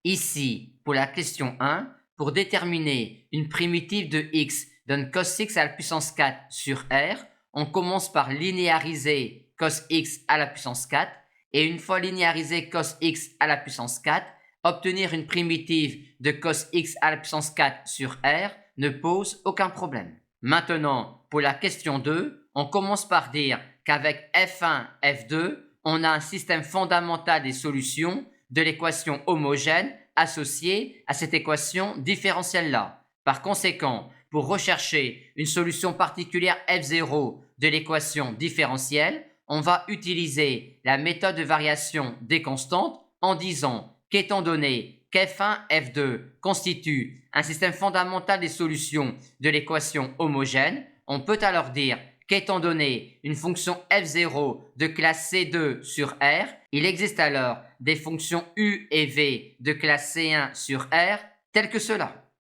Ici, pour la question 1, pour déterminer une primitive de x donne cos x à la puissance 4 sur R, on commence par linéariser cos x à la puissance 4 et une fois linéarisé cos x à la puissance 4, obtenir une primitive de cos x à la puissance 4 sur R ne pose aucun problème. Maintenant, pour la question 2, on commence par dire qu'avec F1, F2, on a un système fondamental des solutions de l'équation homogène associée à cette équation différentielle-là. Par conséquent, pour rechercher une solution particulière F0 de l'équation différentielle, on va utiliser la méthode de variation des constantes en disant qu'étant donné qu'F1, F2 constitue un système fondamental des solutions de l'équation homogène, on peut alors dire qu'étant donné une fonction f0 de classe C2 sur R, il existe alors des fonctions U et V de classe C1 sur R telles que cela.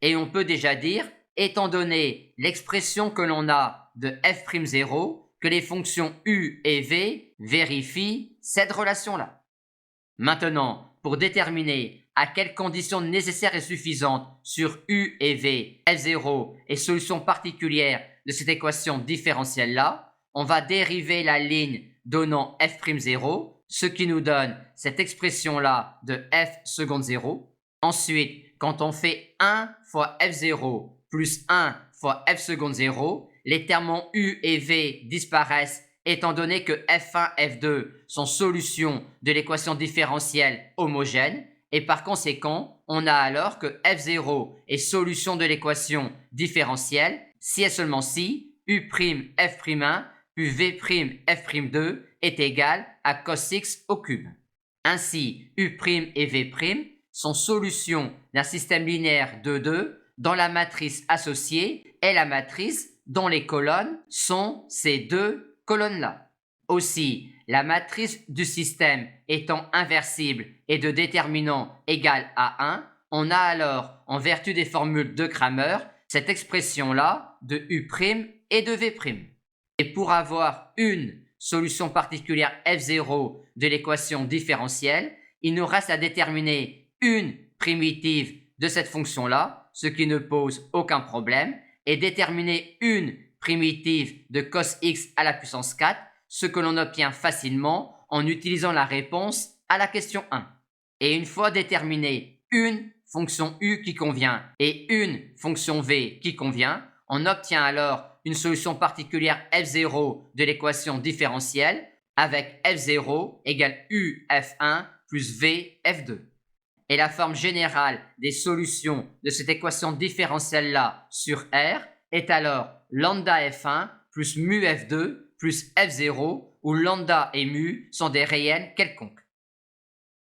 Et on peut déjà dire, étant donné l'expression que l'on a de f'0, que les fonctions U et V vérifient cette relation-là. Maintenant, pour déterminer à quelles conditions nécessaires et suffisantes sur U et V, F0 est solution particulière de cette équation différentielle-là, on va dériver la ligne donnant f'0, ce qui nous donne cette expression-là de f seconde 0. Ensuite, quand on fait 1 fois f0 plus 1 fois f seconde 0, les termes U et V disparaissent étant donné que f1, f2 sont solutions de l'équation différentielle homogène, et par conséquent, on a alors que f0 est solution de l'équation différentielle si et seulement si U'F'1 plus V'F'2 est égal à cos x au cube. Ainsi, U' et V' sont solutions d'un système linéaire de 2 dont la matrice associée est la matrice dont les colonnes sont ces deux colonnes-là. Aussi, la matrice du système étant inversible et de déterminant égal à 1, on a alors, en vertu des formules de Cramer, cette expression-là de U' et de V'. Et pour avoir une solution particulière f0 de l'équation différentielle, il nous reste à déterminer une primitive de cette fonction-là, ce qui ne pose aucun problème, et déterminer une primitive de cos x à la puissance 4, ce que l'on obtient facilement en utilisant la réponse à la question 1. Et une fois déterminé une fonction u qui convient et une fonction v qui convient, on obtient alors une solution particulière f0 de l'équation différentielle avec f0 égale u f1 plus v f2. Et la forme générale des solutions de cette équation différentielle-là sur R est alors lambda f1 plus mu f2 plus f0 où lambda et mu sont des réels quelconques.